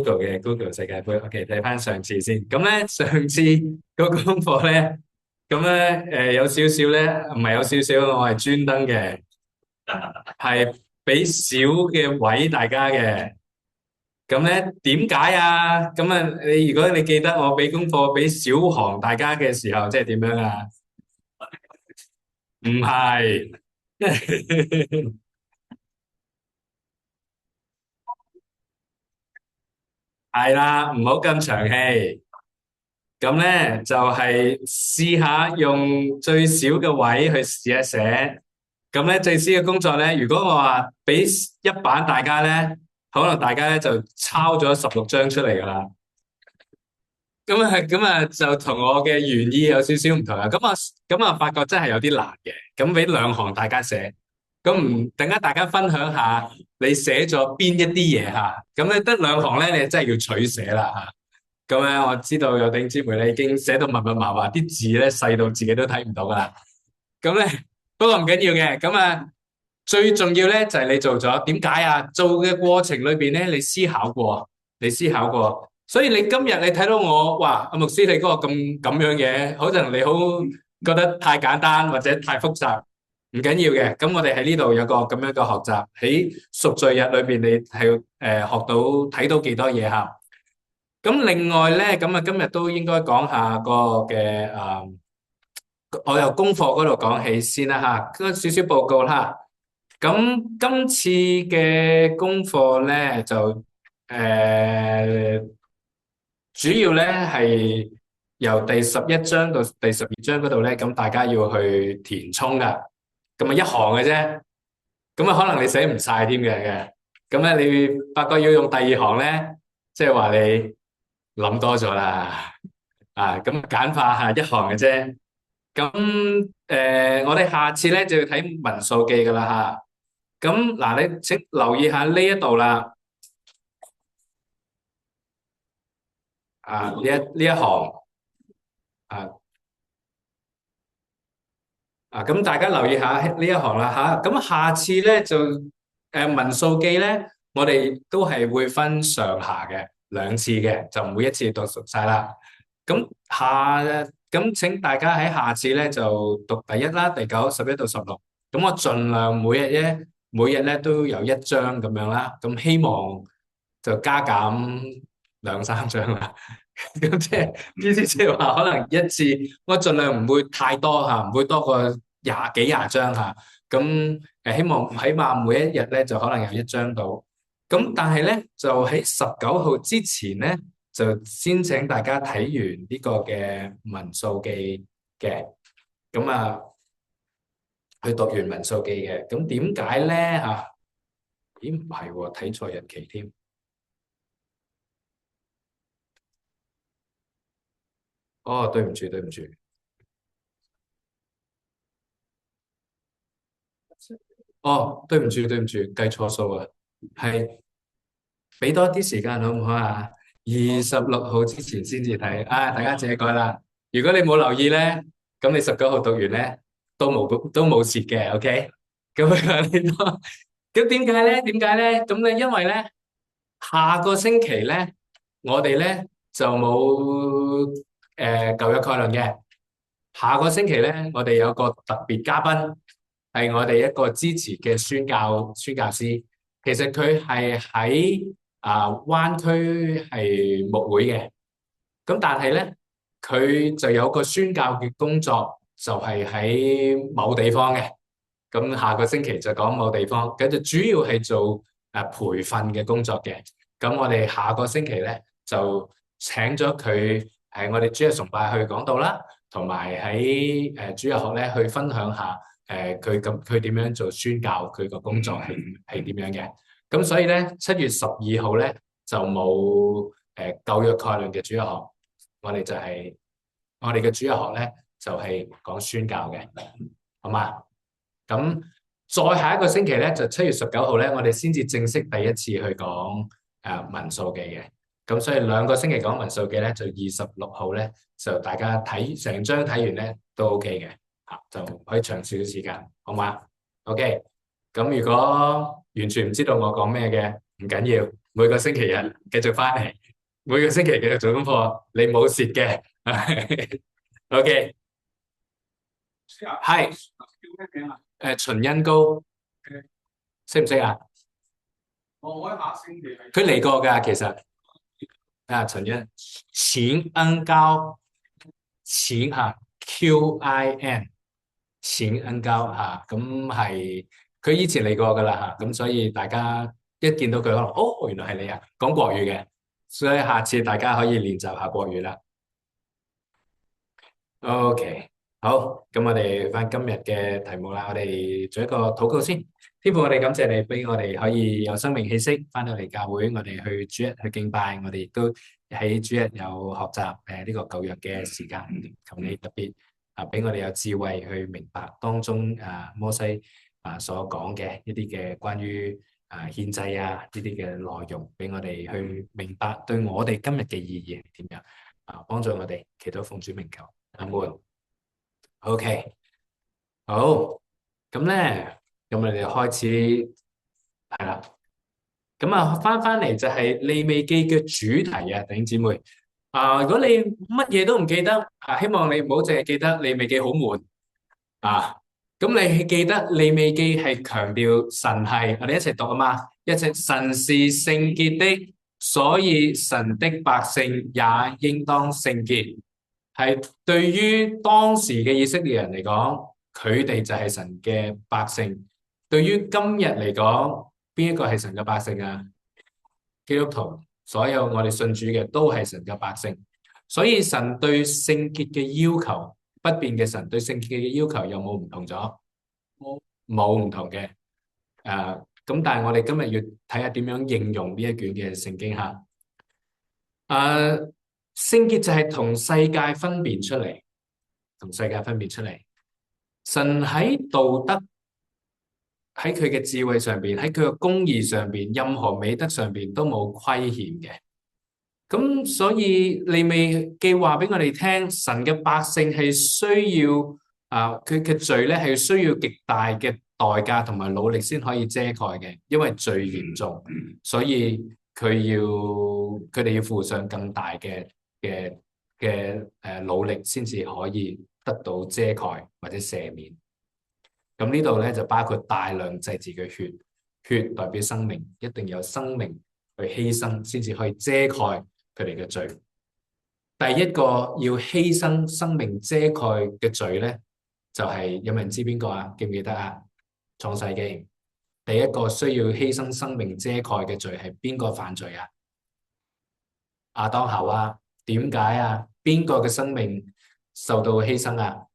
嘅 Google 世界盃，OK，睇翻上次先。咁咧上次個功課咧，咁咧有少少咧，唔係有少少，我係專登嘅，係俾少嘅位大家嘅。咁咧點解啊？咁啊，如果你記得我俾功課俾小行大家嘅時候，即係點樣啊？唔係，係啦，唔好咁長氣。咁咧就係試下用最少嘅位去試一寫。咁咧最少嘅工作咧，如果我話俾一版大家咧，可能大家咧就抄咗16張出嚟噶啦。咁啊就同我嘅原意有少少唔同啊。咁啊發覺真係有啲難嘅。咁俾2行大家寫，咁唔等間大家分享下你寫咗邊一啲嘢吓。咁你得2行咧，你真係要取捨啦吓。咁咧，我知道有弟兄姊妹咧已經寫到密密麻麻，啲字咧細到自己都睇唔到噶啦。咁咧，不過唔緊要嘅。咁啊，最重要咧就係你做咗。點解啊？做嘅過程裏邊咧，你思考過，所以你今日你睇到我，哇，阿牧師你嗰個咁樣嘅，可能你好覺得太簡單或者太複雜，唔緊要嘅。咁我哋喺呢度有個咁樣嘅學習，喺贖罪日裏邊，你係學到睇到幾多嘢吓。咁另外咧，咁啊今日都應該講下個嘅我由功課嗰度講起先啦吓，咁少少報告啦。咁今次嘅功課咧就誒主要咧係由第11章到第12章嗰度咧，咁大家要去填充噶，咁啊1行嘅啫，咁啊可能你寫唔晒添嘅，咁咧你發覺要用第2行咧，即係話你諗多咗啦。咁簡化下1行嘅啫。咁我哋下次咧就要睇民數記噶啦吓。咁嗱，你請留意下呢一度啦。呢一行啊咁大家留意下呢一行啦吓。咁下次咧就民數記咧，我哋都係會分上下嘅2次嘅，就唔會一次讀熟晒啦。咁咁請大家喺下次咧就讀第1啦、第9、11到16。咁我盡量每日咧都有1章咁樣啦。咁希望就加減2、3章啦。咁即係意思即係話，可能一次我盡量唔會太多吓，唔會多過廿章吓。咁希望起碼每一日咧就可能有1章到。咁但係咧就喺19號之前咧，就先請大家睇完呢個嘅民數記嘅。咁啊去讀完民數記嘅。咁點解咧吓？咦唔係喎，睇錯日期添。哦，對唔住對唔住。哦，對唔住對唔住，計錯數啊。係俾多啲時間好唔好啊？26號之前先至睇。大家自己改啦。如果你冇留意咧，咁你19號讀完咧都冇事嘅，OK？咁啊呢個，咁點解咧？點解咧？咁咧，因為咧下個星期咧，我哋咧就冇舊約概論嘅。下個星期咧，我哋有個特別嘉賓，係我哋一個支持嘅宣教師。其實佢係喺灣區係牧會嘅。咁但係咧，佢就有個宣教嘅工作，就係喺某地方嘅。咁下個星期就講某地方，跟住主要係做培訓嘅工作嘅。咁我哋下個星期咧就請咗佢喺我哋主日崇拜去講道啦，同埋喺主日學咧去分享下佢點樣做宣教，佢個工作係點樣嘅。咁所以咧7月12號咧就冇舊約概論嘅主日學，我哋嘅主日學咧就係講宣教嘅，好嘛？咁再下一個星期咧，就7月19號咧，我哋先至正式第一次去講民數記嘅。咁所以2個星期講民數記咧，就26號咧，就大家睇成章睇完咧都 OK 嘅，就可以長少少時間，好嘛？OK。咁如果完全唔知道我講咩嘅，唔緊要，每個星期日繼續翻嚟，每個星期繼續做功課，你冇蝕嘅。OK，係秦恩高識唔識啊？佢嚟過㗎，其實秦恩錢恩高錢QIN 錢恩交咁係佢以前嚟過噶啦咁所以大家一見到佢可能原來係你啊，講國語嘅，所以下次大家可以練習下國語啦。OK，好，咁我哋翻今日嘅題目啦，我哋做一個禱告先。天父，我哋感謝你俾我哋可以有生命氣息翻到嚟教會，我哋去主日去敬拜，我哋亦都喺主日有學習呢個舊約嘅時間，求你特別俾我哋有智慧去明白當中摩西所講嘅一啲嘅關於獻祭呢啲嘅內容，俾我哋去明白對我哋今日嘅意義係點樣幫助我哋祈禱奉主名求。阿門。OK，好，咁咧，咁我哋開始係啦。咁翻嚟就係利未記嘅主題弟兄姊妹。如果你乜嘢都唔記得希望你唔好淨係記得利未記好悶啊。咁你記得利未記係強調神係，我哋一齊讀啊嘛，一齊神是聖潔的，所以神的百姓也應當聖潔。係對於當時嘅以色列人嚟講，佢哋就係神嘅百姓。對於今日嚟講，邊一個係神嘅百姓啊？基督徒，所有我哋信主嘅都係神嘅百姓。所以神對聖潔嘅要求，不變嘅神對聖潔嘅要求有冇唔同咗？冇唔同嘅。咁但係我哋今日要睇下點樣應用呢一卷嘅聖經吓。聖潔就係同世界分辨出嚟，同世界分辨出嚟。神喺道德，喺佢嘅智慧上邊，喺佢嘅公義上邊，任何美德上邊都冇虧欠嘅。咁所以利未記話俾我哋聽，神嘅百姓係需要佢嘅罪咧係需要極大嘅代價同埋努力先可以遮蓋嘅，因為罪嚴重，所以佢哋要付上更大嘅努力先至可以得到遮蓋或者赦免。咁呢度咧就包括大量祭祀嘅血，血代表生命，一定有生命去犧牲先至可以遮蓋佢哋嘅罪。第一個要犧牲生命遮蓋嘅罪咧，就係有冇人知邊個啊？記唔記得啊？創世記第一個需要犧牲生命遮蓋嘅罪係邊個犯罪啊？亞當夏娃。點解啊？邊個嘅生命受到犧牲啊？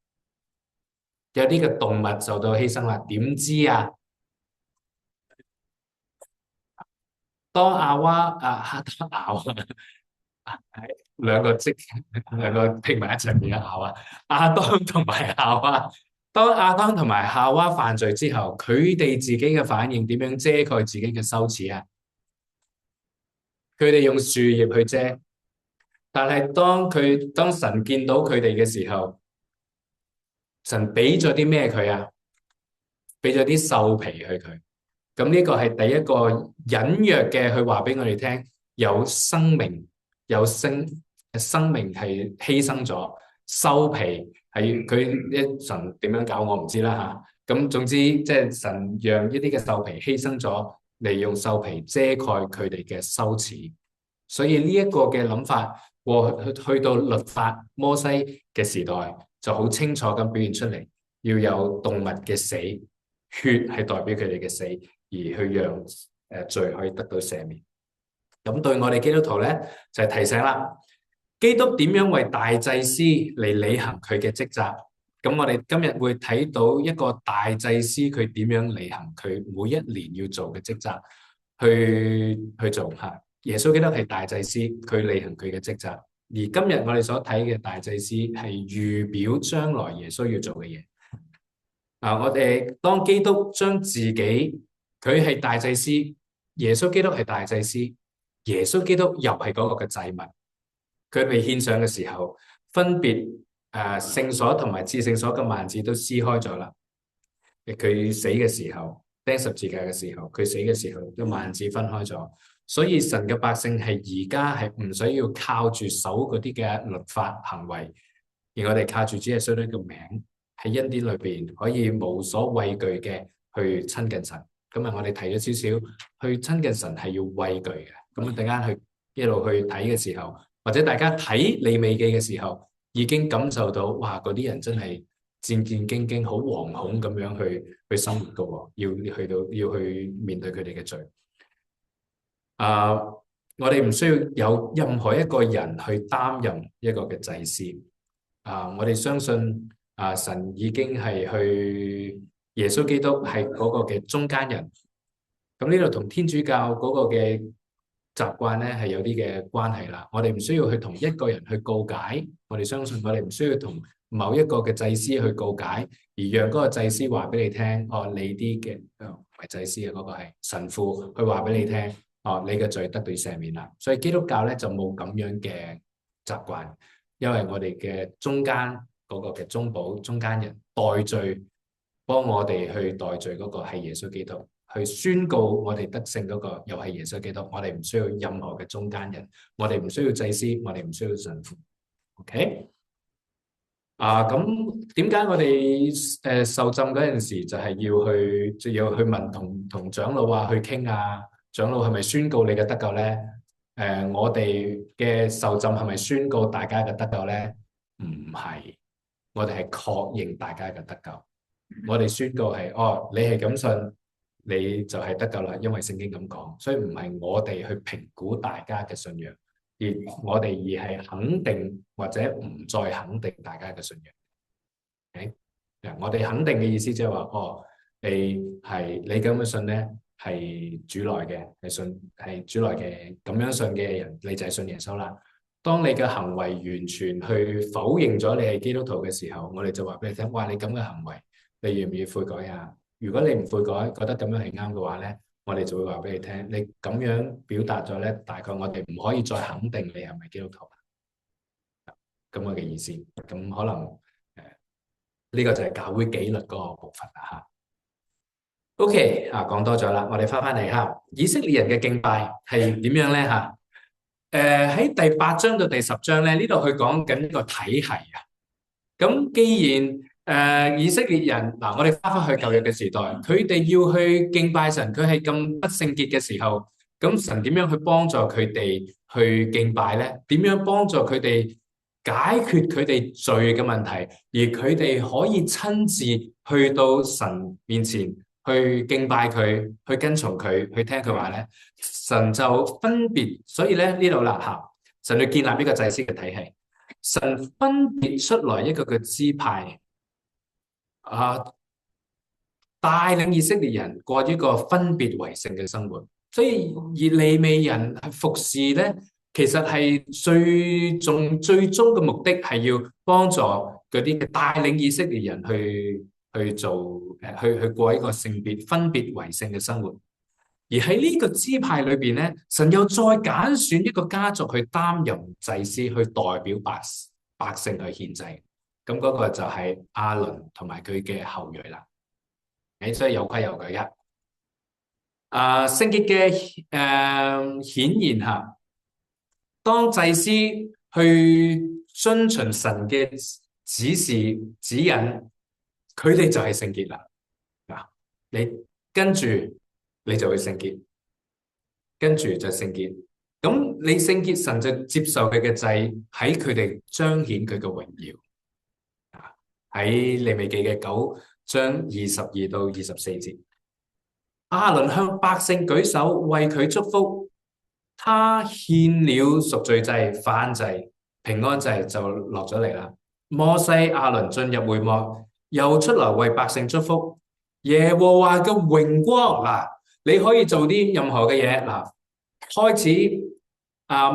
有啲嘅動物受到犧牲啦，點知啊？當亞娃當亞娃兩個拼埋一齊變咗亞娃。亞當同埋夏娃，當亞當同埋夏娃犯罪之後，佢哋自己嘅反應點樣遮蓋自己嘅羞恥啊？佢哋用樹葉去遮。但係當神見到佢哋嘅時候，神俾咗啲咩佢啊？俾咗啲獸皮去佢。咁呢個係第一個隱約嘅，去話俾我哋聽，有生命，有生命係犧牲咗。獸皮係佢神點樣搞我唔知啦吓。咁總之即係神讓一啲嘅獸皮犧牲咗，利用獸皮遮蓋佢哋嘅羞恥。所以呢一個嘅諗法，去到律法摩西嘅時代，就好清楚咁表現出嚟，要有動物嘅死，血係代表佢哋嘅死，而去讓罪可以得到赦免。咁對我哋基督徒咧，就係提醒啦，基督點樣為大祭司嚟履行佢嘅職責。咁我哋今日會睇到一個大祭司佢點樣履行佢每一年要做嘅職責，去做吓。耶穌基督係大祭司，佢履行佢嘅職責。而今日我哋所睇嘅大祭司係預表將來耶穌要做嘅嘢。我哋當基督將自己，佢係大祭司，耶穌基督係大祭司，耶穌基督又係嗰個嘅祭物。佢被獻上嘅時候，分別聖所同埋至聖所嘅幔子都撕開咗啦。佢死嘅時候，釘十字架嘅時候，佢死嘅時候，個幔子分開咗。所以神嘅百姓係而家係唔需要靠住守嗰啲嘅律法行為，而我哋靠住主耶穌呢個名喺恩典裏邊可以無所畏懼嘅去親近神。咁啊，我哋提咗少少，去親近神係要畏懼嘅。咁啊，陣間去一路去睇嘅時候，或者大家睇利未記嘅時候，已經感受到哇，嗰啲人真係戰戰兢兢、好惶恐咁樣去生活噶，要去面對佢哋嘅罪。啊！我哋唔需要有任何一個人去擔任一個嘅祭司。我哋相信神已經係去耶穌基督係嗰個嘅中間人。咁呢度同天主教嗰個嘅習慣咧係有啲嘅關係啦。我哋唔需要去同一個人去告解，我哋相信我哋唔需要同某一個嘅祭司去告解，而讓嗰個祭司話俾你聽，哦，你啲嘅唔係祭司嘅嗰個係神父去話俾你聽，哦，你嘅罪得到赦免啦。所以基督教咧就冇咁樣嘅習慣，因為我哋嘅中間嗰個嘅中保中間人代罪，幫我哋去代罪嗰個係耶穌基督。去宣告我哋得勝嗰個又係耶穌基督，我哋唔需要任何嘅中間人，我哋唔需要祭司，我哋唔需要神父。OK？咁點解我哋受浸嗰陣時就係要去問同長老去傾啊？長老係咪宣告你嘅得救咧？我哋嘅受浸係咪宣告大家嘅得救咧？唔係，我哋係確認大家嘅得救。我哋宣告係哦，你係咁信。你就係得救啦，因為聖經咁講，所以唔係我哋去評估大家嘅信仰，而我哋而係肯定或者唔再肯定大家嘅信仰。我哋肯定嘅意思即係話，哦，你咁樣信咧，係主來嘅，係主來嘅咁樣信嘅人，你就係信耶穌啦。當你嘅行為完全去否認咗你係基督徒嘅時候，我哋就話俾你聽，哇！你咁嘅行為，你願唔願意悔改啊？如果你唔悔改，覺得咁樣係啱嘅話咧，我哋就會話俾你聽，你咁樣表達咗咧，大概我哋唔可以再肯定你係咪基督徒咁樣嘅意思。咁可能呢個就係教會紀律嗰個部分啦吓。OK 講多咗啦，我哋翻嚟吓，以色列人嘅敬拜係點樣咧吓？喺第8章到第10章咧，呢度佢講緊個體系啊。咁既然以色列人嗱，我哋翻去舊約嘅時代，佢哋要去敬拜神，佢係咁不聖潔嘅時候，咁神點樣去幫助佢哋去敬拜咧？點樣幫助佢哋解決佢哋罪嘅問題，而佢哋可以親自去到神面前去敬拜佢，去跟從佢，去聽佢話咧？神就分別，所以咧呢度啦吓，神去建立呢個祭司嘅體系，神分別出來一個嘅支派。帶領以色列人過一個分別為聖嘅生活，所以而利未人服侍咧，其實係最終嘅目的係要幫助嗰啲帶領以色列人去做去過一個聖別分別為聖嘅生活。而喺呢個支派裏邊咧，神又再揀選一個家族去擔任祭司，去代表百姓去獻祭。咁嗰個就係亞倫同埋佢嘅後裔啦。所以有規有矩嘅。聖潔嘅顯現下，當祭司去遵循神嘅指示指引，佢哋就係聖潔啦。你跟住你就會聖潔，跟住就聖潔。咁你聖潔，神就接受佢嘅祭，喺佢哋彰顯佢嘅榮耀。喺利未記嘅9章22到24節，亞倫向百姓舉手為佢祝福，他獻了贖罪祭、燔祭、平安祭就落咗嚟啦。摩西、亞倫進入會幕，又出來為百姓祝福。耶和華嘅榮光嗱，你可以做啲任何嘅嘢嗱。開始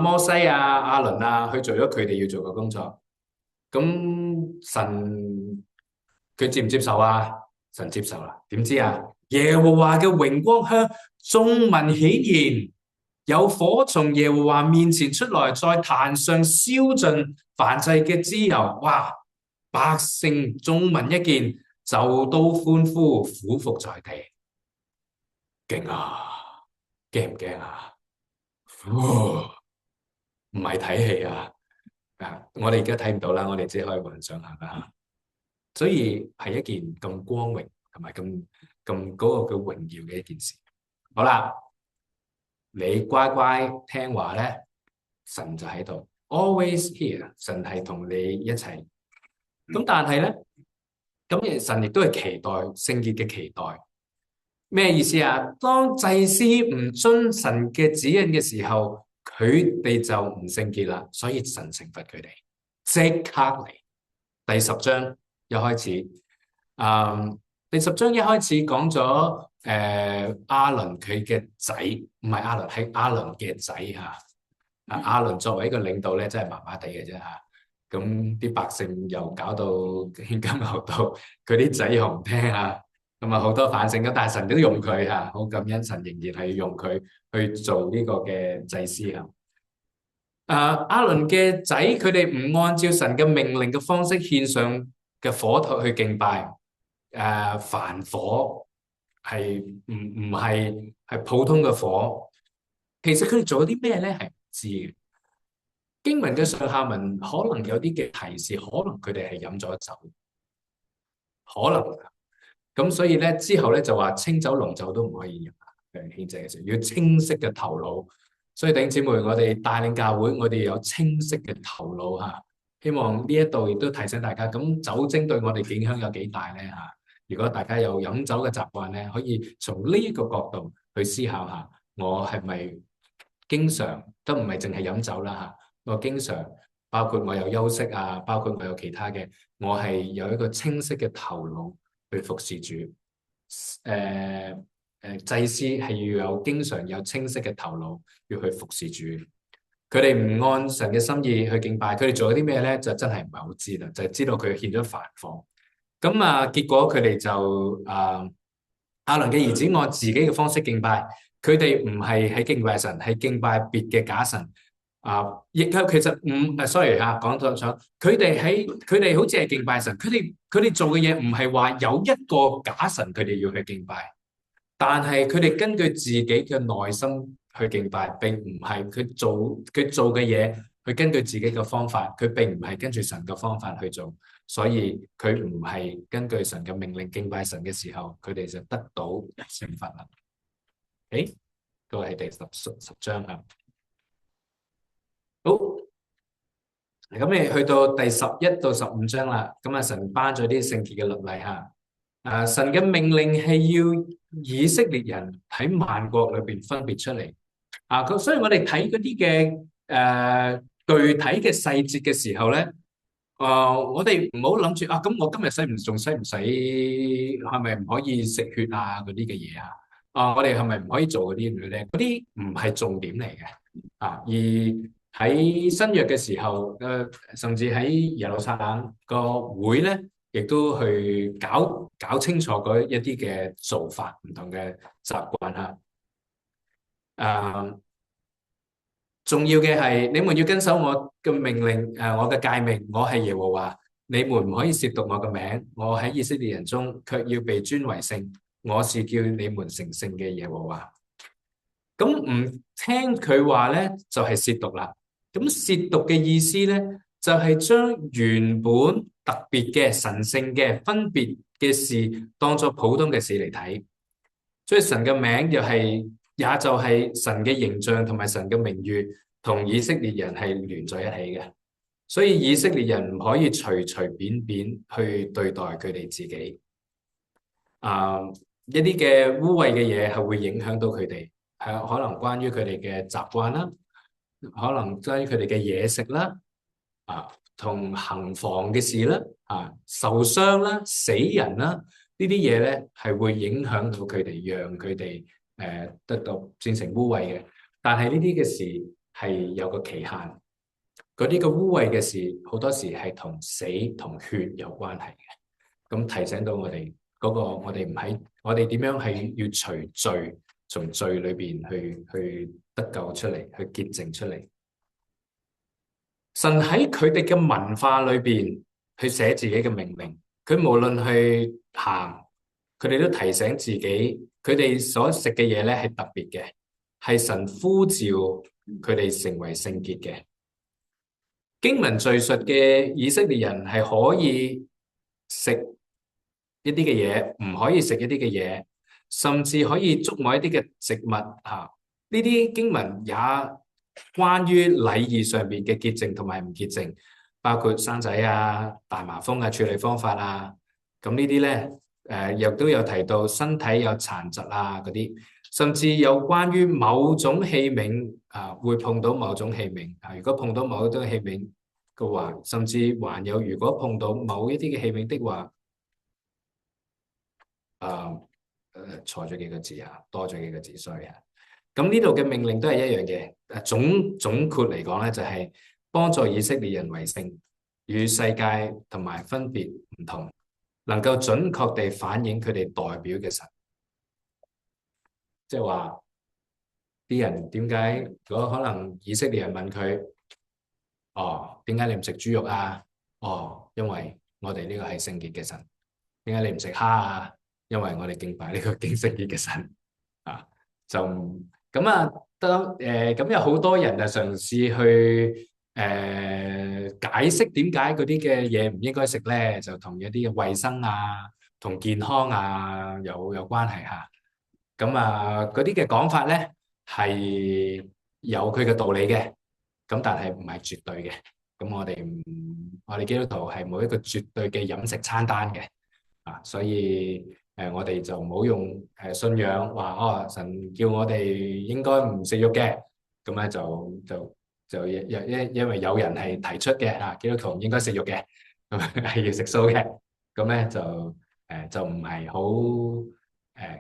摩西亞倫去做咗佢哋要做嘅工作。咁神佢接唔接受啊？神接受啦。點知啊？耶和華嘅榮光向眾民顯現，有火從耶和華面前出來，在壇上燒盡燔祭嘅脂油。哇！百姓眾民一見就都歡呼，俯伏在地。勁啊！驚唔驚啊？呼唔係睇戲啊，我哋而家睇唔到啦，我哋只可以幻想下啦。所以係一件咁光榮同埋咁嗰個叫榮耀嘅一件事。好啦，你乖乖聽話咧，神就喺度，always here，神係同你一齊。咁但係咧，咁神亦都係期待聖潔嘅期待。咩意思啊？當祭司唔遵神嘅指引嘅時候，佢哋就唔聖潔啦，所以神懲罰佢哋，即刻嚟。第十章一開始，嗯，第十章一開始講咗，亞倫佢嘅仔，唔係亞倫，係亞倫嘅仔吓。亞倫作為一個領導咧，真係麻麻地嘅啫吓。咁啲百姓又搞到牽金牛刀，佢啲仔又唔聽啊。咁啊好多反省咁，但係神都用佢吓，好感恩神仍然係用佢去做呢個嘅祭司啊。亞倫嘅仔，佢哋唔按照神嘅命令嘅方式獻上嘅火頭去敬拜，凡火係唔係普通嘅火。其實佢哋做咗啲咩咧？係唔知嘅。經文嘅上下文可能有啲嘅提示，可能佢哋係飲咗酒，可能咁，所以咧之後咧就話清酒濃酒都唔可以飲，獻祭嘅時候要清晰嘅頭腦。所以弟兄姊妹，我哋帶領教會，我哋有清晰嘅頭腦吓。希望呢一度亦都提醒大家，咁酒精對我哋影響有幾大咧吓？如果大家有飲酒嘅習慣咧，可以從呢一個角度去思考下，我係咪經常都唔係淨係飲酒啦吓？我經常包括我有休息啊，包括我有其他嘅，我係有一個清晰嘅頭腦去服侍主。祭司係要有經常有清晰嘅頭腦，要去服侍主。佢哋唔按神嘅心意去敬拜，佢哋做咗啲咩咧？就真係唔係好知啦，就係知道佢獻咗燔火。咁結果佢哋就亞倫嘅兒子按自己嘅方式敬拜，佢哋唔係喺敬拜神，係敬拜別嘅假神。亦其實唔sorry 吓，講錯，佢哋好似係敬拜神，佢哋做嘅嘢唔係話有一個假神，佢哋要去敬拜。但係佢哋根據自己嘅內心去敬拜，並唔係佢做嘅嘢，佢根據自己嘅方法，佢並唔係跟住神嘅方法去做，所以佢唔係根據神嘅命令敬拜神嘅時候，佢哋就得到懲罰啦。誒，嗰個係第十章啊。好，咁你去到第11到15章啦，咁神頒咗啲聖潔嘅律例吓。神嘅命令係要以色列人喺萬國裏邊分別出嚟。所以我哋睇嗰啲嘅具體嘅細節嘅時候咧，我哋唔好諗住咁我今日使唔使係咪唔可以食血嗰啲嘅嘢啊？我哋係咪唔可以做嗰啲嘢咧？嗰啲唔係重點嚟嘅。而喺新約嘅時候，甚至喺耶路撒冷個會咧，亦都去搞清楚嗰一啲嘅做法，唔同嘅習慣吓。重要嘅係你們要跟守我嘅命令，我嘅誡命，我係耶和華，你們唔可以褻瀆我嘅名，我喺以色列人中卻要被尊為聖，我是叫你們成聖嘅耶和華。咁唔聽佢話咧，就係褻瀆啦。咁褻瀆嘅意思咧，就係將原本特別嘅神聖嘅分別嘅事當作普通嘅事嚟睇，所以神嘅名也就係神嘅形象同埋神嘅名譽同以色列人係連在一起嘅，所以以色列人唔可以隨隨便便去對待佢哋自己。一啲嘅污穢嘅嘢係會影響到佢哋，係可能關於佢哋嘅習慣啦，可能關於佢哋嘅嘢食啦，同行房嘅事啦，受傷啦、死人啦，呢啲嘢咧係會影響到佢哋，讓佢哋得到變成污穢嘅。但係呢啲嘅事係有個期限，嗰啲嘅污穢嘅事好多時係同死同血有關係嘅。咁提醒到我哋嗰個，我哋點樣係要除罪，從罪裏邊去得救出嚟，去潔淨出嚟。神喺佢哋嘅文化裏邊去寫自己嘅命令，佢無論去行，佢哋都提醒自己，佢哋所食嘅嘢咧係特別嘅，係神呼召佢哋成為聖潔嘅。經文敘述嘅以色列人係可以食一啲嘅嘢，唔可以食一啲嘅嘢，甚至可以觸摸一啲嘅植物嚇。呢啲經文也關於禮儀上邊嘅潔淨同埋唔潔淨，包括生仔啊、大麻風啊處理方法啊。咁呢啲咧，亦都有提到身體有殘疾啊嗰啲，甚至有關於某種器皿會碰到某種器皿啊。如果碰到某種器皿嘅話，甚至還有如果碰到某一啲嘅器皿的話，錯咗幾個字啊，多咗幾個字，sorry啊。咁呢度嘅命令都係一樣嘅。總括嚟講咧，就係幫助以色列人為聖，與世界同埋分別唔同，能夠準確地反映佢哋代表嘅神。即係話啲人點解？如果可能以色列人問佢：哦，點解你唔食豬肉啊？哦，因為我哋呢個係聖潔嘅神。點解你唔食蝦啊？因為我哋敬拜呢個敬聖潔嘅神啊。就咁啊，咁有好多人就嘗試去解釋點解嗰啲嘅嘢唔應該食咧，就同一啲嘅衞生啊、同健康啊有關係嚇。咁啊，嗰啲嘅講法咧係有佢嘅道理嘅，咁但係唔係絕對嘅。咁我哋基督徒係冇一個絕對嘅飲食餐單嘅。所以我哋就唔好用信仰話哦，神叫我哋應該唔食肉嘅。咁咧因為有人係提出嘅基督徒唔應該食肉嘅，咁係要食素嘅。咁咧就唔係好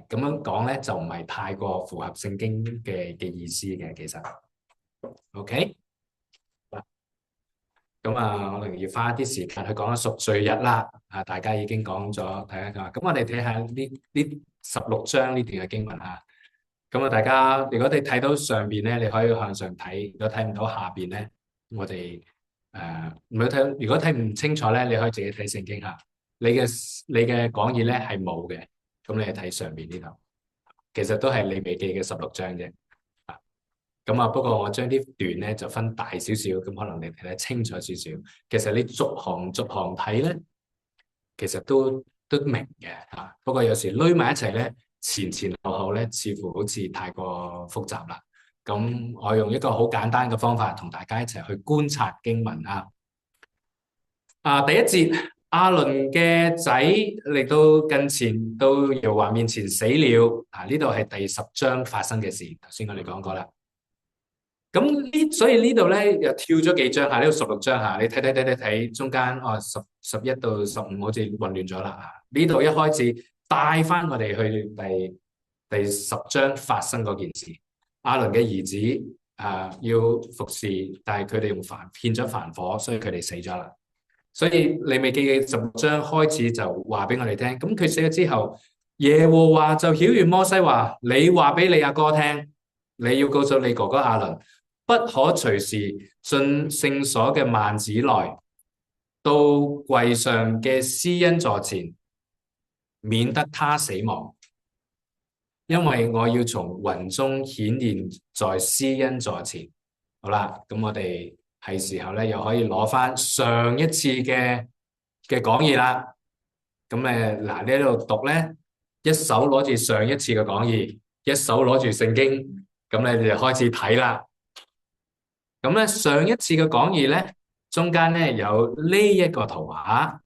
咁樣講咧，就唔係太過符合聖經嘅意思嘅，其實。OK。咁可能要花啲時間去講贖罪日啦。大家已經講咗，大家講。咁我哋睇下呢16章呢段嘅經文嚇。咁大家如果你睇到上邊咧，你可以向上睇；如果睇唔到下邊咧，我哋唔好睇。如果睇唔清楚咧，你可以自己睇聖經嚇。你嘅講義咧係冇嘅，咁你睇上邊呢度，其實都係利未記嘅16章啫。咁不過我將啲段咧就分大少少，咁可能你睇得清楚少少。其實你逐行逐行睇咧，其實都明嘅嚇。不過有時攆埋一齊咧，前前後後咧，似乎好似太過複雜啦。咁我用一個好簡單嘅方法，同大家一齊去觀察經文啊。第一節，亞倫嘅仔嚟到近前，到耶和華面前死了。呢度係第10章發生嘅事，頭先我哋講過啦。所以呢度咧又跳咗幾章呢度16章你睇中間11到15好似混亂咗啦。呢度一開始帶翻我哋去第10章發生嗰件事。亞倫嘅兒子要服侍，但係佢哋用獻咗燔火，所以佢哋死咗啦。所以利未記嘅16章開始就話俾我哋聽，咁佢死咗之後，耶和華就曉諭摩西話：你話俾你阿哥聽，你要告訴你哥哥亞倫，不可隨時進聖所嘅幔子內，到櫃上嘅施恩座前，免得他死亡，因為我要從雲中顯現在施恩座前。好啦，咁我哋係時候咧，又可以攞翻上一次嘅講義啦。咁嗱，呢度讀咧，一手攞住上一次嘅講義，一手攞住聖經，咁你就開始睇啦。咁咧，上一次嘅講義咧，中間咧有呢一個圖畫。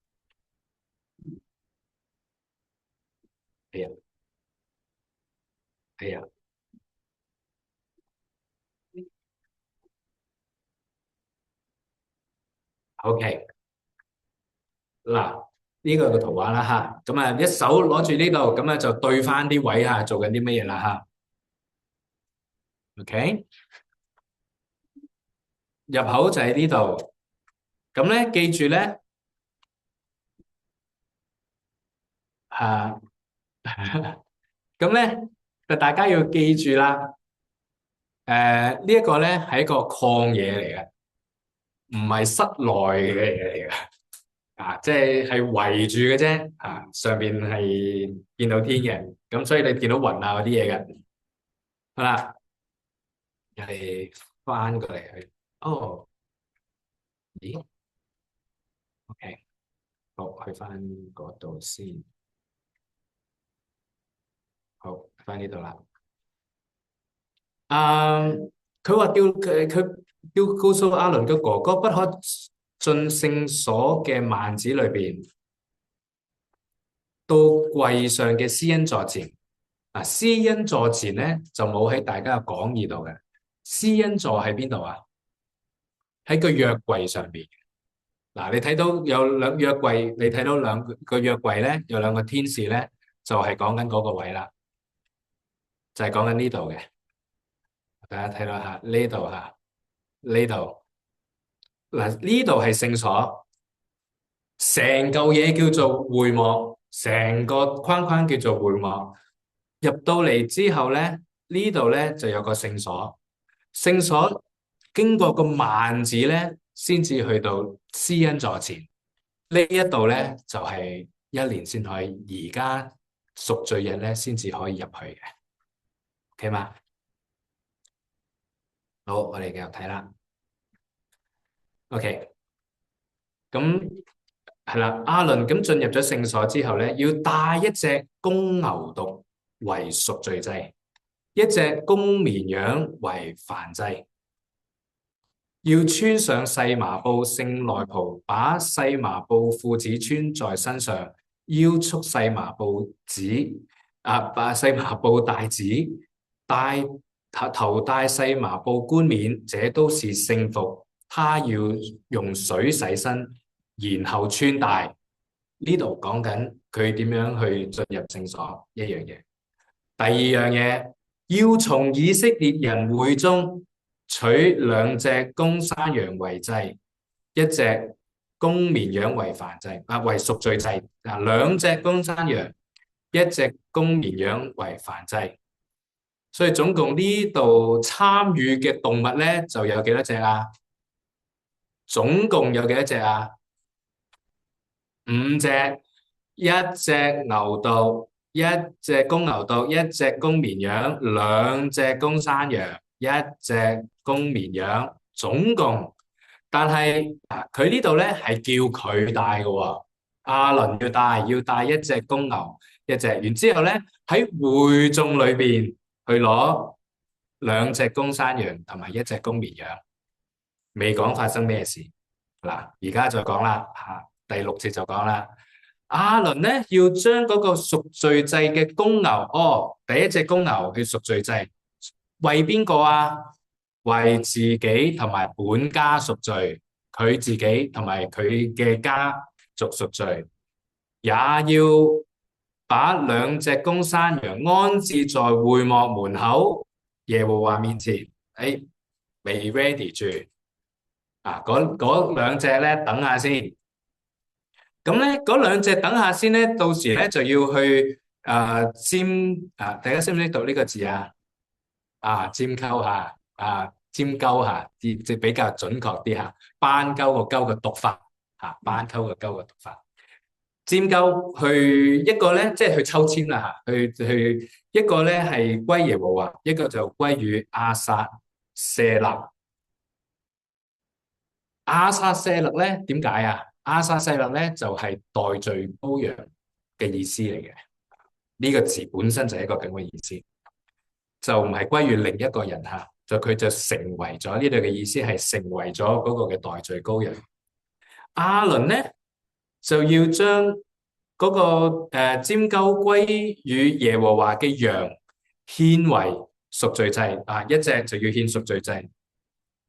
係啊，係啊，OK。嗱，呢個係個圖畫啦吓，咁一手攞住呢度，咁就對翻啲位做緊啲乜嘢啦吓。OK，入口就喺呢度，咁咧記住咧吓，咁咧就大家要記住啦。呢一個咧係一個曠野嚟嘅，唔係室內嘅嘢嚟嘅。即係圍住嘅啫。上邊係見到天嘅，咁所以你見到雲嗰啲嘢嘅。好啦，係翻過嚟去。哦，咦？OK，好，去翻嗰度先。好，翻呢度啦。啊，佢話佢叫告訴阿倫嘅哥哥不可進聖所嘅幔子裏邊，到櫃上嘅施恩座前。嗱，施恩座前咧就冇喺大家嘅講義度嘅。施恩座喺邊度啊？喺個約櫃上邊。嗱，你睇到有兩約櫃，你睇到兩個約櫃咧，有兩個天使咧，就係講緊嗰個位啦，就係講緊呢度嘅。大家睇到下呢度吓，呢度嗱，呢度係聖所，成嚿嘢叫做會幕，成個框框叫做會幕。入到嚟之後咧，呢度咧就有個聖所，聖所經過個幔子咧，先至去到施恩座前。呢一度咧就係一年先可以，而家贖罪日咧先至可以入去嘅，OK 嘛？好，我哋繼續睇啦。OK，咁係啦，亞倫咁進入咗聖所之後咧，要帶一隻公牛犢為贖罪祭，一隻公綿羊為燔祭。要穿上細麻布聖內袍，把細麻布褲子穿在身上，腰束細麻布子，把細麻布帶子，戴頭戴細麻布冠冕，這都是聖服。他要用水洗身，然後穿戴。呢度講緊佢點樣去進入聖所一樣嘢。第二樣嘢，要從以色列人會中取兩隻公山羊為祭，一隻公綿羊為燔祭，為贖罪祭。兩隻公山羊，一隻公綿羊為燔祭。所以總共呢度參與嘅動物咧，就有幾多隻啊？總共有幾多隻啊？五隻，一隻牛犢，一隻公牛犢，一隻公綿羊，兩隻公山羊，一隻公綿羊，總共。但係佢呢度咧係叫佢帶嘅喎，亞倫要帶一隻公牛，一隻，然之後咧喺會眾裏邊去攞兩隻公山羊同埋一隻公綿羊，未講發生咩事。嗱，而家就講啦，第六節就講啦。亞倫咧要將嗰個贖罪祭嘅公牛，第一隻公牛去贖罪祭，為邊個啊？為自己同埋本家贖罪，佢自己同埋佢嘅家族贖罪，也要把兩隻公山羊安置在會幕門口耶和華面前。未 ready 住嗰兩隻咧，等下先。咁咧，嗰兩隻等下先咧，到時咧就要去大家識唔識讀呢個字啊？尖溝下尖溝下，即比較準確啲嚇。斑鳩個鳩嘅讀法斑鳩個鳩嘅讀法。尖鳩去一個咧，即係去抽籤啦嚇，去一個咧係歸耶和華，一個就歸於亞撒謝勒。亞撒謝勒咧點解啊？亞撒謝勒咧就係代罪羔羊嘅意思嚟嘅，呢個字本身就係一個咁嘅意思，就唔係歸於另一個人吓，佢就成為咗呢度嘅意思係成為咗嗰個嘅代罪羔羊。亞倫咧就要將嗰個拈鬮歸於耶和華嘅羊獻為贖罪祭一隻就要獻贖罪祭，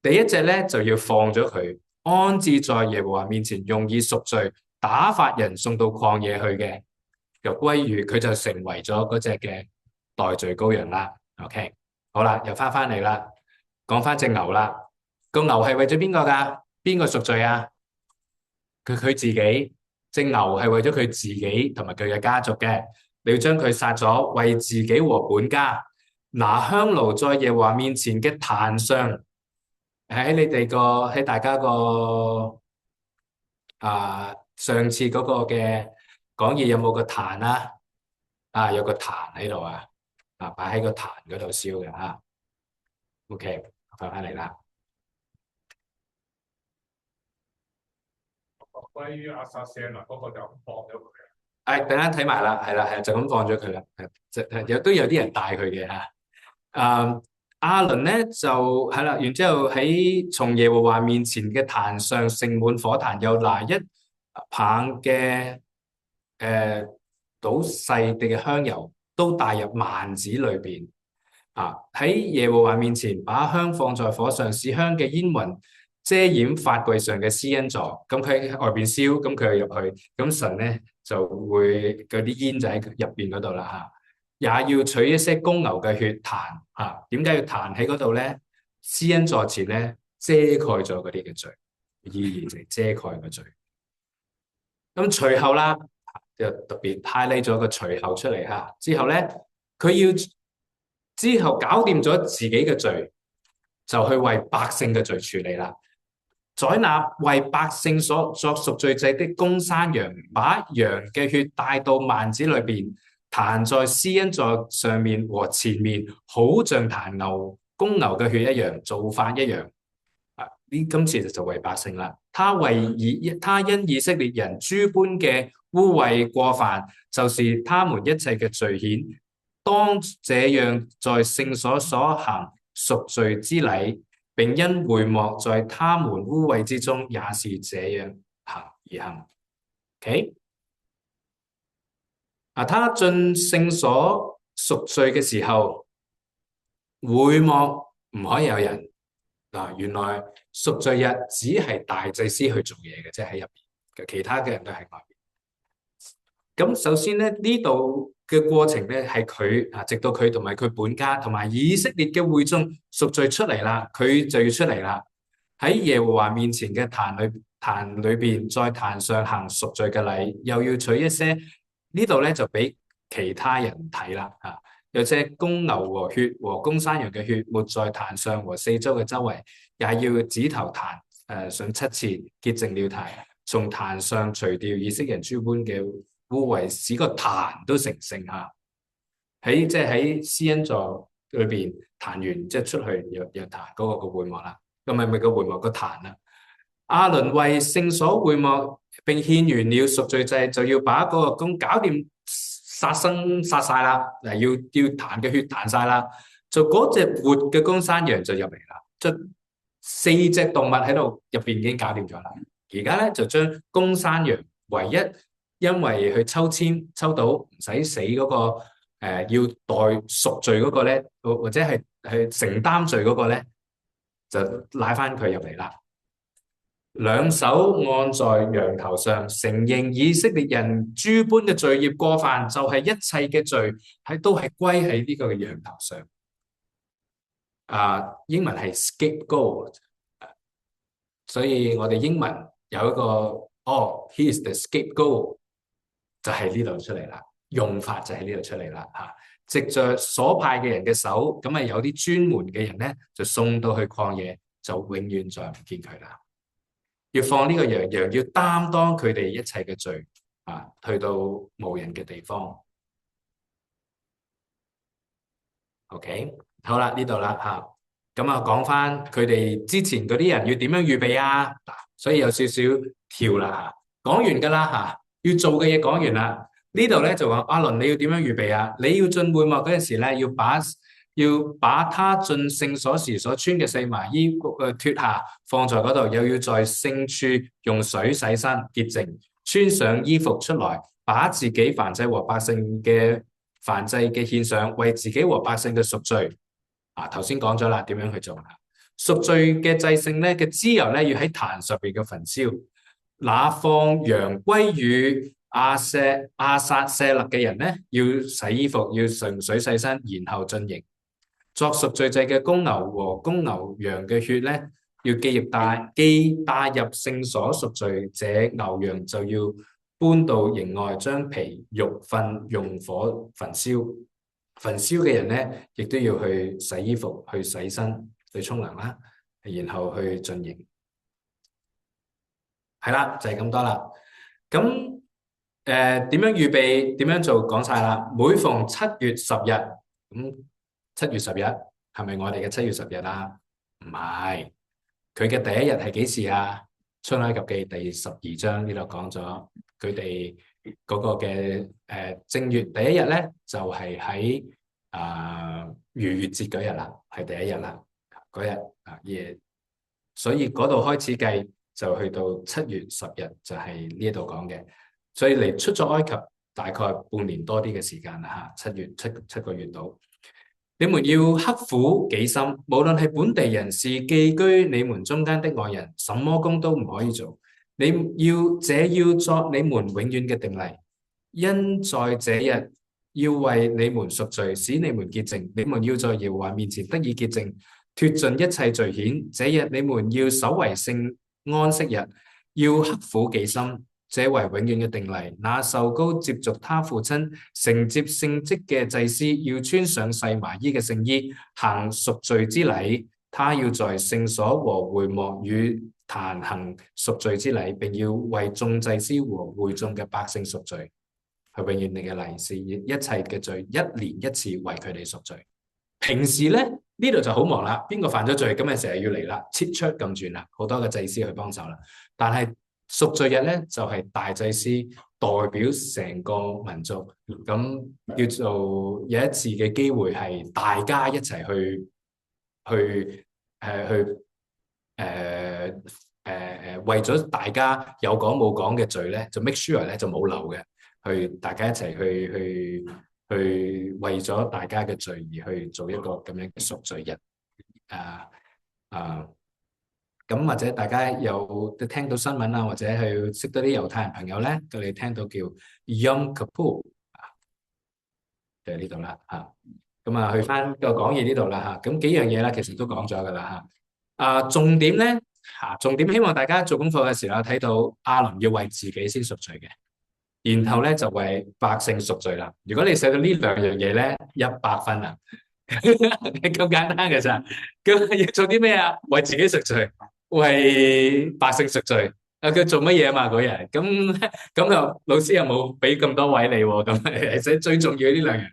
第一隻咧就要放咗佢，安置在耶和華面前，用以贖罪，打發人送到曠野去嘅，就歸於佢就成為咗嗰隻嘅代罪羔羊啦。OK，好啦，又翻嚟啦，講翻隻牛啦。個牛係為咗邊個噶？邊個贖罪啊？佢自己。隻牛係為咗佢自己同埋佢嘅家族嘅，你要將佢殺咗，為自己和本家拿香爐在耶和華面前嘅壇上，喺大家個上次嗰個嘅講義有冇個壇啊？有個壇喺度擺喺個壇嗰度燒嘅OK，翻嚟啦。關於阿薩謝納嗰個就放咗佢。等間睇埋啦，係啦係，就咁放咗佢啦，都有啲人帶佢嘅嚇。誒亞倫咧就係啦，然之後喺從耶和華面前嘅壇上盛滿火壇，又拿一棒嘅倒細地嘅香油，都帶入幔子裏邊。喺耶和華面前把香放在火上，使香嘅煙雲遮掩法櫃上嘅施恩座。咁佢喺外邊燒，咁佢又入去，咁神咧就會嗰啲煙就喺入邊嗰度啦嚇。也要取一些公牛嘅血壇嚇。點解要彈喺嗰度咧？施恩座前咧遮蓋咗嗰啲嘅罪，意義就係遮蓋個罪。咁隨後啦，就特別 highlight 咗個隨後出嚟嚇。之後咧，佢要之後搞掂咗自己嘅罪，就去為百姓嘅罪處理啦。宰那為百姓所作贖罪祭的公山羊，把羊嘅血帶到幔子裏邊，彈在施恩座上面和前面，好像彈公牛嘅血一樣，做法一樣。今次就為百姓啦。他因以色列人諸般嘅污穢過犯，就是他們一切嘅罪愆，當這樣在聖所行贖罪之禮，並因會幕在他們污穢之中，也是這樣行而行。OK，他進聖所贖罪嘅時候，會幕唔可以有人。原來贖罪日只係大祭司去做嘢嘅，即係喺入邊，其他嘅人都喺外邊。咁首先咧，呢度嘅過程咧係佢直到佢同埋佢本家同埋以色列嘅會眾贖罪出嚟啦，佢就要出嚟啦。喺耶和華面前嘅壇裏邊，在壇上行贖罪嘅禮，又要取一些呢度咧就俾其他人睇啦嚇。有隻公牛和血和公山羊嘅血抹在壇上和四周嘅周圍，也要指頭壇上7次，潔淨了壇，從壇上除掉以色列人諸般嘅污穢，使個壇都成聖嚇。即係喺施恩座裏邊彈完，即係出去又彈嗰個會幕啦。咁咪個會幕個壇啦。亞倫為聖所會幕並獻完了贖罪祭，就要把嗰個工搞掂，殺生殺晒啦。要彈嘅血彈晒啦，就嗰隻活嘅公山羊就入嚟啦。即4隻動物喺度入邊已經搞掂咗啦。而家咧就將公山羊唯一因為佢抽籤抽到唔使死嗰個要代贖罪嗰個咧，或者係承擔罪嗰個咧，就拉翻佢入嚟啦。兩手按在羊頭上，承認以色列人諸般嘅罪孽過犯，就係一切嘅罪都係歸喺呢個羊頭上。英文係 scapegoat，所以我哋英文有一個he is the scapegoat，就喺呢度出嚟啦，用法就喺呢度出嚟啦嚇。藉着所派嘅人嘅手，咁有啲專門嘅人咧，就送到去曠野，就永遠再唔見佢啦。要放呢個羊要擔當佢哋一切嘅罪去到無人嘅地方。OK， 好啦，呢度啦嚇，咁講翻佢哋之前嗰啲人要點樣預備啊？所以有少少跳啦嚇，講完噶啦嚇，要做嘅嘢講完啦。呢度咧就話亞倫你要點樣預備啊？你要進會幕嗰陣時咧，要把他進聖所時所穿嘅細麻衣脫下，放在嗰度，又要在聖處用水洗身潔淨，穿上衣服出來，把自己燔祭和百姓嘅燔祭嘅獻上，為自己和百姓嘅贖罪。頭先講咗啦，點樣去做啦？贖罪嘅祭牲咧嘅脂油咧，要喺壇上邊嘅焚燒。那放羊歸於亞撒謝勒嘅人咧，要洗衣服，要順水洗身，然後進營。作贖罪祭嘅公牛和公牛羊嘅血咧，要既帶入聖所贖罪，這牛羊就要搬到營外，將皮肉糞用火焚燒。焚燒嘅人咧，亦都要去洗衣服、去洗身、去沖涼啦，然後去進營。係啦，就係咁多啦。咁點樣預備？點樣做？講晒啦。每逢7月10日，咁7月10日係咪我哋嘅7月10日啊？唔係，佢嘅第一日係幾時啊？出埃及記第12章呢度講咗佢哋嗰個嘅正月第一日咧，就係喺逾越節嗰日啦，係第一日啦，嗰日夜，所以嗰度開始計就去到7月10日就係呢一度講嘅，所以嚟出咗埃及大概半年多啲嘅時間啦嚇，七個月度。你們要刻苦己心，無論係本地人是寄居你們中間的外人，什麼工都唔可以做。要作你們永遠嘅定例，因在這日要為你們贖罪，使你們潔淨。你們要在耶和華面前得以潔淨，脱盡一切罪愆。這日你們要守為聖安息日，要刻苦己心。這為永遠嘅定例。那受膏接續他父親承接聖職嘅祭司，要穿上細麻衣嘅聖衣，行贖罪之禮。他要在聖所和會幕與壇行贖罪之禮，並要為眾祭司和會眾嘅百姓贖罪，係永遠定嘅例，是一切嘅罪一年一次為佢哋贖罪。平時咧呢度就好忙啦，邊個犯咗罪咁咪成日要嚟啦，切出咁轉啦，好多嘅祭司去幫手啦。但係贖罪日咧就係大祭司代表成個民族，咁叫做有一次嘅機會係大家一齊去為咗大家有講冇講嘅罪咧，就 make sure 咧就冇漏嘅，大家一齊去為咗大家嘅罪而去做一個咁樣嘅贖罪日。啊啊咁或者大家有聽到新聞啊，或者去識到啲猶太人朋友咧，佢哋聽到叫 Yom Kippur 就喺呢度啦嚇。咁去翻個講義呢度啦嚇。咁幾樣嘢啦，其實都講咗噶啦嚇。重點咧重點希望大家做功課嘅時候睇到亞倫要為自己先贖罪嘅，然後咧就為百姓贖罪啦。如果你寫到呢兩樣嘢咧，100分啊！咁簡單嘅咋？咁要做啲咩啊？為自己贖罪，為百姓贖罪。佢做乜嘢啊嘛？嗰日咁又老師又冇俾咁多位你喎。咁其實最重要呢兩樣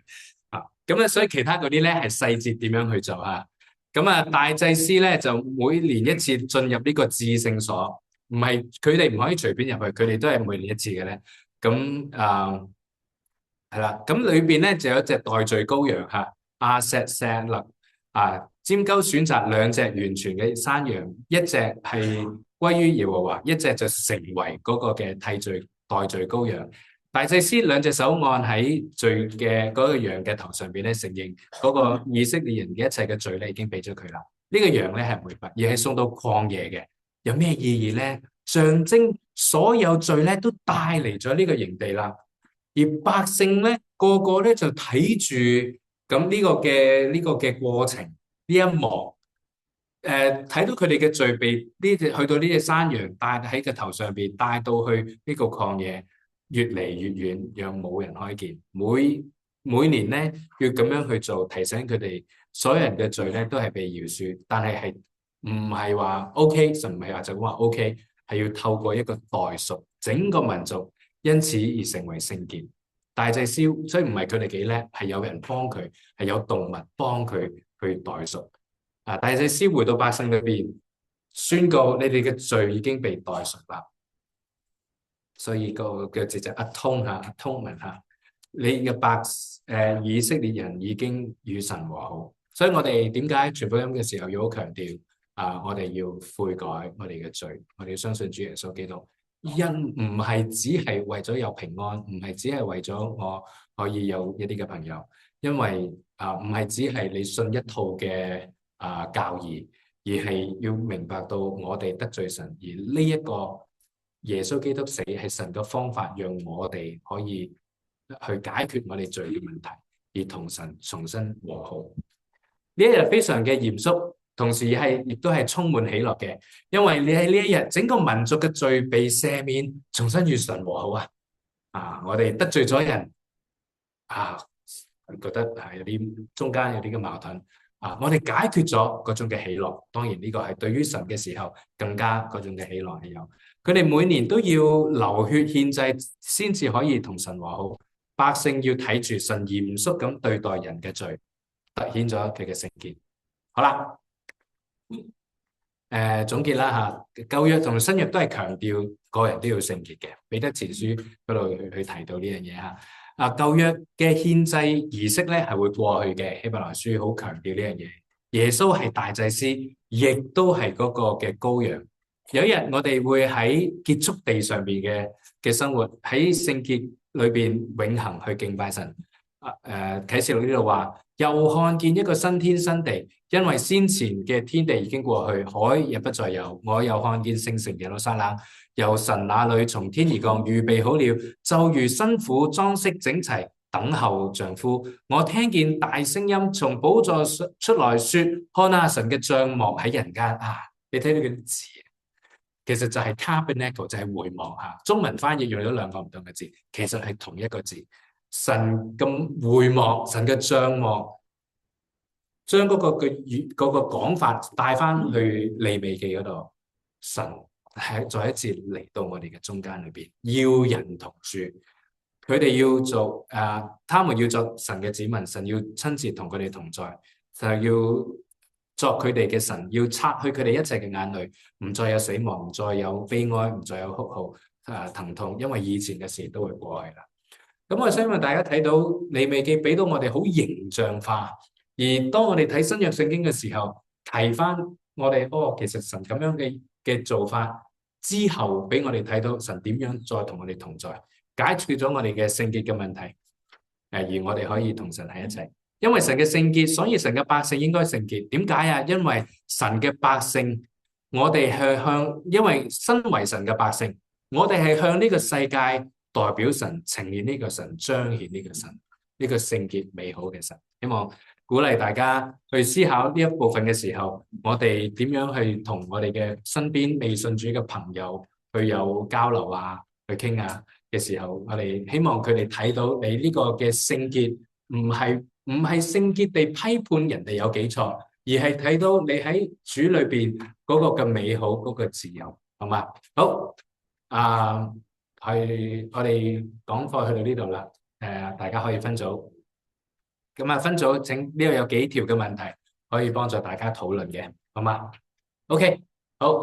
咁咧，所以其他嗰啲咧係細節點樣去做啊？咁大祭司咧就每年一次進入呢個至聖所，唔係佢哋唔可以隨便入去，佢哋都係每年一次嘅咧。咁係啦，咁裏邊咧就有一隻代罪羔羊嚇。亞瑟舍勒拈鬮選擇兩隻完全嘅山羊，一隻係歸於耶和華，一隻就成為嗰個嘅替罪代罪羔羊。大祭司兩隻手按喺罪嘅嗰個羊嘅頭上邊咧，承認嗰個以色列人嘅一切嘅罪咧已經俾咗佢啦。呢個羊咧係唔會罰，而係送到曠野嘅。有咩意義咧？象徵所有罪咧都帶嚟咗呢個營地啦，而百姓咧個個咧就睇住。咁呢個嘅過程呢一幕，睇到佢哋嘅罪被去到呢隻山羊帶喺個頭上邊，帶到去呢個曠野，越嚟越遠，讓冇人可以見。每年咧要咁樣去做，提醒佢哋所有人嘅罪咧都係被饒恕，但係唔係話 OK，就唔係話就咁話 OK，係要透過一個代贖，整個民族因此而成為聖潔。大祭司所以唔係佢哋幾叻，係有人幫佢，係有動物幫佢去代贖。大祭司回到百姓裏邊，宣告你哋嘅罪已經被代贖啦。所以個嘅字就atonement嚇，你嘅以色列人已經與神和好。所以我哋點解傳福音嘅時候要好強調我哋要悔改我哋嘅罪，我哋要相信主耶穌基督。因唔係只係為咗有平安，唔係只係為咗我可以有一啲嘅朋友，因為唔係只係你信一套嘅教義，而係要明白到我哋得罪神，而呢一個耶穌基督死係神嘅方法，讓我哋可以去解決我哋罪嘅問題，而同神重新和好。呢一日非常嘅嚴肅。同時亦都係充滿喜樂嘅，因為你喺呢一日，整個民族嘅罪被赦免，重新與神和好我哋得罪咗人覺得有啲中間有啲嘅矛盾我哋解決咗嗰種嘅喜樂。當然呢個係對於神嘅時候更加嗰種嘅喜樂係有。佢哋每年都要流血獻祭，先至可以同神和好。百姓要睇住神嚴肅咁對待人嘅罪，凸顯咗佢嘅聖潔。好啦。總結啦嚇，舊約同新約都係強調個人都要聖潔嘅。彼得前書嗰度去提到呢樣嘢嚇。舊約嘅獻祭儀式咧係會過去嘅，希伯來書好強調呢樣嘢。耶穌係大祭司，亦都係嗰個嘅羔羊。有一日我哋會喺結束地上邊嘅生活，喺聖潔裏邊永恆去敬拜神。啟示錄呢度話，又看見一個新天新地，因為先前嘅天地已經過去，海也不再有。我又看見聖城耶路撒冷由神那裏從天而降，預備好了，就如新婦裝飾整齊，等候丈夫。我聽見大聲音從寶座出來說：看啊，神嘅帳幕喺人間啊！你睇到嗰啲字，其實就係 tabernacle，就係會幕嚇。中文翻譯用咗兩個唔同嘅字，其實係同一個字。神咁會幕，神嘅帳幕，將嗰個嗰個講法帶翻去利未記嗰度，神係再一次嚟到我哋嘅中間裏邊，要人同住。佢哋要做他們要做神嘅子民，神要親自同佢哋同在，就要作佢哋嘅神，要擦去佢哋一切嘅眼淚，唔再有死亡，唔再有悲哀，唔再有哭號疼痛，因為以前嘅事都會過去啦。咁我希望大家睇到利未記俾到我哋好形象化，而當我哋睇新約聖經嘅時候，提翻我哋其實神咁樣嘅做法之後，俾我哋睇到神點樣再同我哋同在，解決咗我哋嘅聖潔嘅問題，而我哋可以同神喺一齊。因為神嘅聖潔，所以神嘅百姓應該聖潔。點解啊？因為神嘅百姓，我哋係向，因為身為神嘅百姓，我哋係向呢個世界代表神，呈現呢個神，彰顯呢個神，呢個聖潔美好嘅神。希望鼓勵大家去思考呢一部分嘅時候，我哋點樣去同我哋嘅身邊未信主嘅朋友去有交流啊，去傾啊嘅時候，我哋希望佢哋睇到你呢個嘅聖潔唔係聖潔地批判人哋有幾錯，而係睇到你喺主裏邊嗰個嘅美好，嗰個自由，好嘛？好係我哋講課去到呢度啦。大家可以分組。咁分組請呢度有幾條嘅問題可以幫助大家討論嘅，好嘛？OK，好。